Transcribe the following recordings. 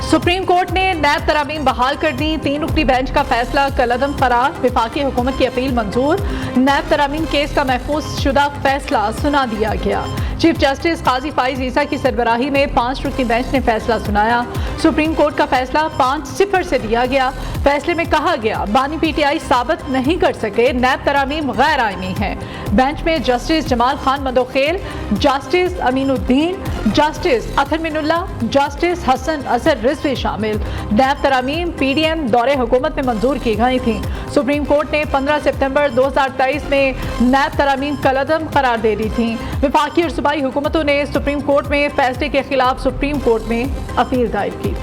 Supreme court ने नैब तरामीम बहाल कर दी। 3 रुकनी बेंच का फैसला कलअदम करार। वफाकी हुकूमत की अपील मंजूर। नैब तरामीम केस का महफूज शुदा फैसला सुना दिया गया। चीफ जस्टिस काजी फाइज ईसा की सरबराही में 5 रुकनी बेंच ने फैसला सुनाया। सुप्रीम कोर्ट का फैसला 5-0 से दिया गया। फैसले में कहा गया, बानी पीटीआई साबित नहीं कर सके नैब तरामीम गैर आईनी है। बेंच में justice Jamal Khan Mandokhel, justice Aminuddin, justice Athar Minallah, justice Hassan Azhar Rizvi शामिल। नैब तरामीम पीडीएम दौरे हुकूमत में मंजूर की गई थी। सुप्रीम कोर्ट ने 15 सितंबर 2023 में नैब तरामीम कलअदम करार दे दी थी। वफाकी और सूबाई हुकूमतों ने सुप्रीम कोर्ट में फैसले के खिलाफ सुप्रीम कोर्ट में अपील दायर की।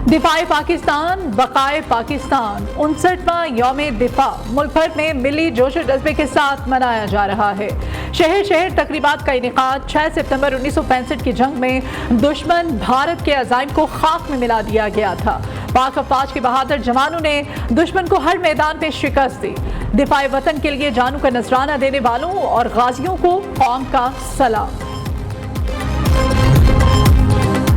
दिफाए पाकिस्तान बकाए पाकिस्तान 59वां यौम दिफा मुल्क भर में मिली जोश और जज्बे के साथ मनाया जा रहा है। शहर शहर तकरीबात का इनेकाद। 6 सितंबर 1965 की जंग में दुश्मन भारत के अज़ाइम को खाक में मिला दिया गया था। पाक अफवाज के बहादुर जवानों ने दुश्मन को हर मैदान में शिकस्त दी। दिफाए वतन के लिए जानों का नजराना देने वालों और गाजियों को कौम का सलाम।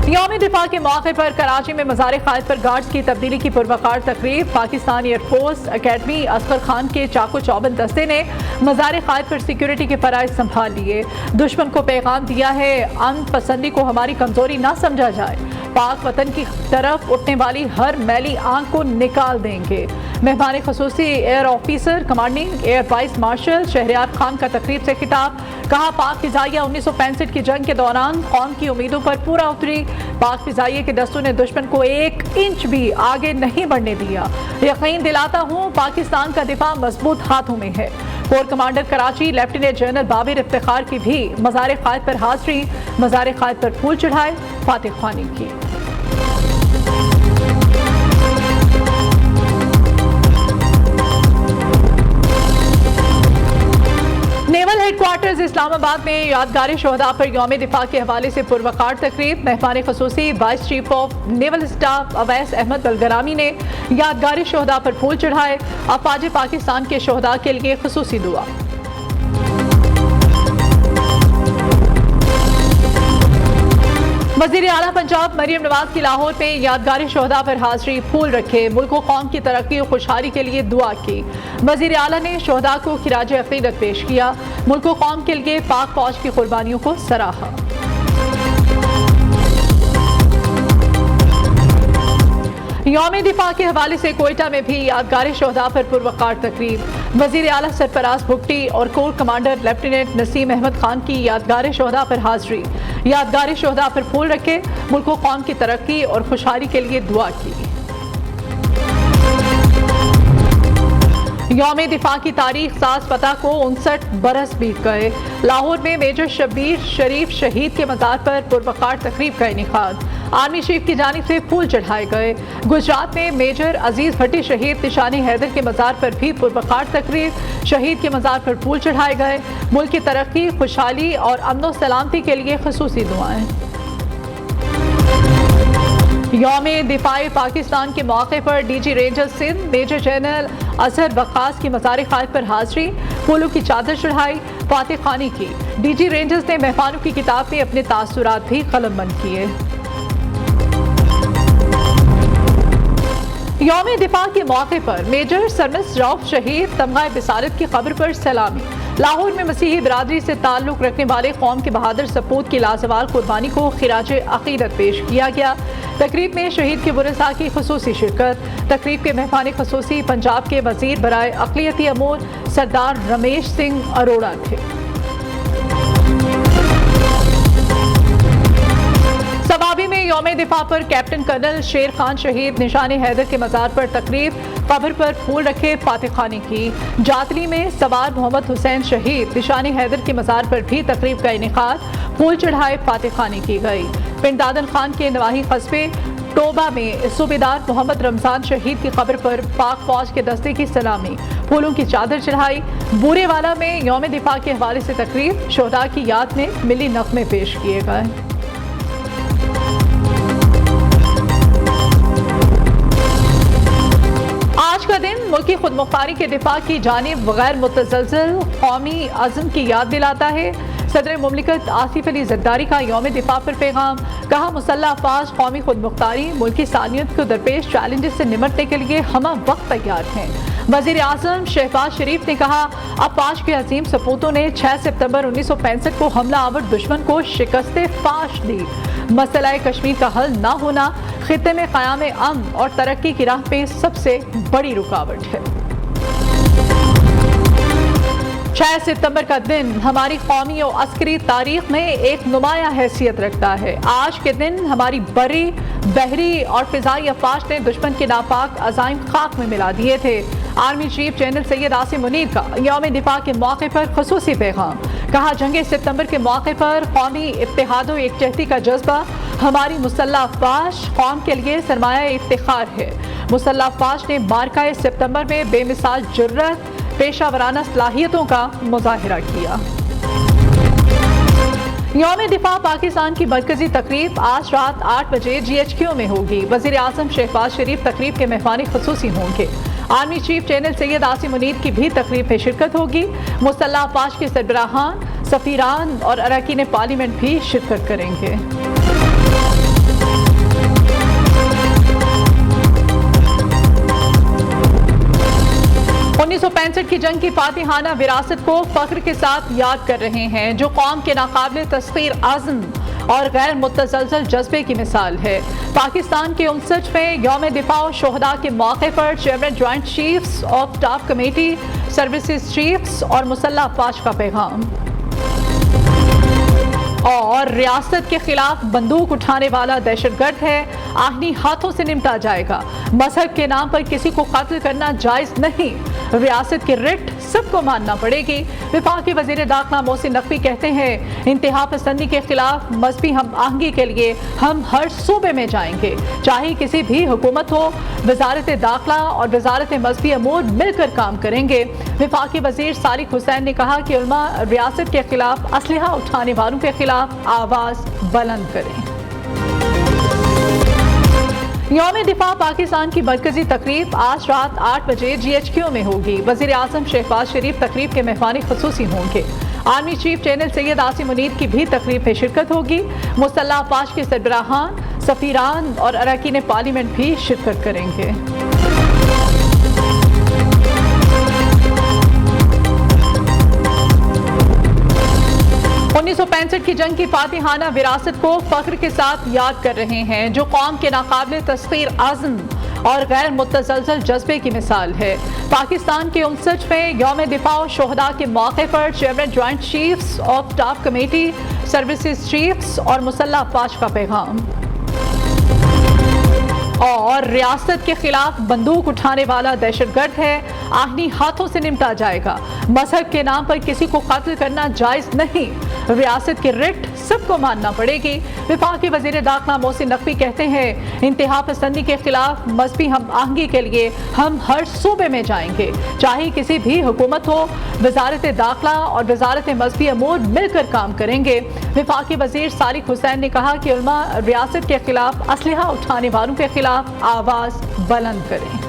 यौम दिफा के मौके पर कराची में मज़ार क़ायद पर गार्ड्स की तब्दीली की पुरवकार तकरीब। पाकिस्तान एयरफोर्स अकेडमी असगर खान के चाको चौबंद दस्ते ने मज़ार क़ायद पर सिक्योरिटी के फराइज संभाल लिए। दुश्मन को पैगाम दिया है, अमन पसंदी को हमारी कमजोरी ना समझा जाए। पाक वतन की तरफ उठने वाली हर मैली आंख को निकाल देंगे। मेहमान खसूसी air officer commanding air vice marshal Shahryar Khan का तकरीब से खिताब। कहा, पाक फिजाइया 1965 की जंग के दौरान कौम की उम्मीदों पर पूरा उतरी। पाक फिजाइये के दस्तों ने दुश्मन को 1 इंच भी आगे नहीं बढ़ने दिया। यकीन दिलाता हूँ पाकिस्तान का दिफा मजबूत हाथों में है। Core commander Karachi lieutenant general Babar Iftikhar की भी मज़ार क़ायद पर हाजिरी। मज़ार क़ायद पर फूल चढ़ाए, फातिह ख्वानी की। नेवल हेडक्वार्टर्स इस्लामाबाद में यादगार शोहदा पर यौम दिफा के हवाले से पुरवकार तकरीब। मेहमान खसूसी vice chief of naval staff Owais Ahmed Bilgrami ने यादगार शोहदा पर फूल चढ़ाए। अफवाज पाकिस्तान के शोहदा के लिए खसूसी दुआ। वज़ीर आला पंजाब मरियम नवाज की लाहौर में यादगार शोहदा पर हाजिरी, फूल रखे, मुल्क व कौम की तरक्की और खुशहाली के लिए दुआ की। वज़ीर आला ने शोहदा को खिराज अक़ीदत पेश किया। मुल्क व कौम के लिए पाक फौज की कुर्बानियों को सराहा। यौम दिफा के हवाले से कोयटा में भी यादगार शोहदा पर पुरवकार तकरीब। वज़ीर आला सरफराज भुट्टी और corps commander lieutenant Naseem Ahmed Khan की यादगार शोहदा पर हाजिरी। यादगार शोहदा पर फूल रखे, मुल्क व कौम की तरक्की और खुशहाली के लिए दुआ की। यौम दिफा की तारीख साज पता को 59 बरस बीत गए। लाहौर में मेजर शब्बीर शरीफ शहीद के मज़ार पर पुरवकार तकरीब का इनेकाद। आर्मी चीफ की जानिब से फूल चढ़ाए गए। गुजरात में मेजर अजीज भट्टी शहीद निशानी हैदर के मज़ार पर भी पुरवकार तकरीब। शहीद के मज़ार पर फूल चढ़ाए गए। मुल्क की तरक्की, खुशहाली और अमन सलामती के लिए खसूसी दुआएं। यौम दिफाए पाकिस्तान के मौके पर DG rangers Sindh major general Azhar Waqas की मज़ार क़ायद पर हाजिरी, फूलों की चादर चढ़ाई, फातिह ख्वानी की। डीजी रेंजर्स ने मेहमानों की किताब में अपने तासुरात भी कलमबंद किए। यौम दिफा के मौके पर मेजर सरमस रऊफ शहीद तमगा बिसारत की कब्र पर सलामी। लाहौर में मसीही बिरादरी से ताल्लुक़ रखने वाले कौम के बहादुर सपूत की लाजवाल कुर्बानी को खिराज अक़ीदत पेश किया गया। तकरीब में शहीद के वरसा की खुसूसी शिरकत। तकरीब के मेहमान खसूसी पंजाब के वज़ीर बराए अक़लियती अमूर सरदार रमेश सिंह अरोड़ा थे। सवाबी में यौम दिफा पर कैप्टन कर्नल शेर खान शहीद निशानी हैदर के मज़ार पर तकरीब। कब्र पर फूल रखे, फातिह ख्वानी की। जातली में सवार मोहम्मद हुसैन शहीद निशानी हैदर के मज़ार पर भी तकरीब का इनेकाद। फूल चढ़ाए, फातिह ख्वानी की गई। पिंड दादन खान के नवाही कस्बे टोबा में सूबेदार मोहम्मद रमजान शहीद की कब्र पर पाक फौज के दस्ते की सलामी, फूलों की चादर चढ़ाई। बूरेवाला में यौम दिफा के हवाले से तकरीब। शोहदा की याद में मिली नग़मे पेश किए गए। आज का दिन मुल्की खुद मुख्तारी के दिफा की जानिब गैर मुतज़लज़ल कौमी अज़्म की याद दिलाता है। सदर मुमलिकत आसिफ अली ज़रदारी का यौम दिफा पर पैगाम। कहा, मुसल्लह अफवाज कौमी खुद मुख्तारी मुल्की सानियत को दरपेश चैलेंजेस से निमटने के लिए हम वक्त तैयार हैं। वज़ीर आज़म शहबाज शरीफ ने कहा, अफवाज के अजीम सपूतों ने 6 सितंबर 1965 को हमला आवर दुश्मन को शिकस्त फाश दी। मसला कश्मीर का हल ना होना खित्ते में क़याम अमन और तरक्की की राह पे सबसे बड़ी रुकावट है। 6 सितंबर का दिन हमारी कौमी और अस्करी तारीख में एक नुमाया हैसियत रखता है। आज के दिन हमारी बरी, बहरी और फिजाई अफवाज ने दुश्मन के नापाक अज़ाइम खाक में मिला दिए थे। Army chief general Syed Asim Munir का यौम दिफा के मौके पर खुसूसी पैगाम। कहा, जंग सितंबर के मौके पर कौमी इत्तेहाद और एकजहती का जज्बा हमारी मुसल्लह अफवाज कौम के लिए सरमाया इफ्तिखार है। मुसल्लह अफवाज ने मार्का सितंबर में बेमिसाल जुर्रत, पेशावराना सलाहियतों का मुजाहिरा किया। यौम दिफा पाकिस्तान की मरकजी तकरीब आज रात 8 बजे GHQ में होगी। वज़ीर आज़म शहबाज शरीफ तकरीब के मेहमान खुसूसी होंगे। Army chief general Syed Asim Munir की भी तकरीब में शिरकत होगी। मुसल्लह अफवाज के सरबराहान, सफीरान और अरकान पार्लियामेंट भी शिरकत करेंगे। 1965 की जंग की फातिहाना विरासत को फख्र के साथ याद कर रहे हैं, जो कौम के नाकाबिल तस्खीर आज़म और गैर मुतज़लज़ल जज्बे की मिसाल है। पाकिस्तान के 59वें यौम दिफा और शोहदा के मौके पर chairman joint chiefs of staff committee, services chiefs और मुसल्लह अफवाज का पैगाम। और रियासत के खिलाफ बंदूक उठाने वाला दहशतगर्द है, आहनी हाथों से निपटा जाएगा। मजहब के नाम पर किसी को कत्ल करना जायज नहीं। रियासत की रिट सबको मानना पड़ेगी। विफाकी वजीर दाखिला मोहसिन नकवी कहते हैं, इंतहा पसंदी के खिलाफ मजहबी हम आहंगी के लिए हम हर सूबे में जाएंगे, चाहे किसी भी हुकूमत हो। वजारत दाखिला और वजारत मजहबी अमूर मिलकर काम करेंगे। विफाकी वजीर सारिक हुसैन ने कहा कि उलमा रियासत के खिलाफ असलहा उठाने वालों के खिलाफ आवाज बुलंद करें। यौम दिफा पाकिस्तान की मरकजी तकरीब आज रात 8 बजे GHQ में होगी। वज़ीर आज़म शहबाज शरीफ तकरीब के मेहमान खुसूसी होंगे। Army chief general Syed Asim Munir की भी तकरीब में शिरकत होगी। मुसल्लह अफवाज के सरबराहान, सफीरान और अरकान पार्लियामेंट भी शिरकत करेंगे। 1965 की जंग की फातिहाना विरासत को फख्र के साथ याद कर रहे हैं, जो कौम के नाकाबिल तस्खीर आज़म और गैर मुतज़लज़ल जज्बे की मिसाल है। पाकिस्तान के 59वें यौम दिफा और शोहदा के मौके पर chairman joint chiefs of staff committee, services chiefs और मुसल्लह अफवाज का पैगाम। और रियासत के खिलाफ बंदूक उठाने वाला दहशतगर्द है, आहनी हाथों से निपटा जाएगा। मजहब के नाम पर किसी को कत्ल करना जायज नहीं। रियासत की रिट सबको मानना पड़ेगी। विफाकी वजीर दाखिला मोहसिन नकवी कहते हैं, इंतहा पसंदी के खिलाफ मजहबी हम आहंगी के लिए हम हर सूबे में जाएंगे, चाहे किसी भी हुकूमत हो। वजारत दाखिला और वजारत मजहबी अमूर मिलकर काम करेंगे। विफाकी वजीर सारिक हुसैन ने कहा कि उलमा रियासत के खिलाफ असलहा उठाने वालों के खिलाफ आवाज बुलंद करें।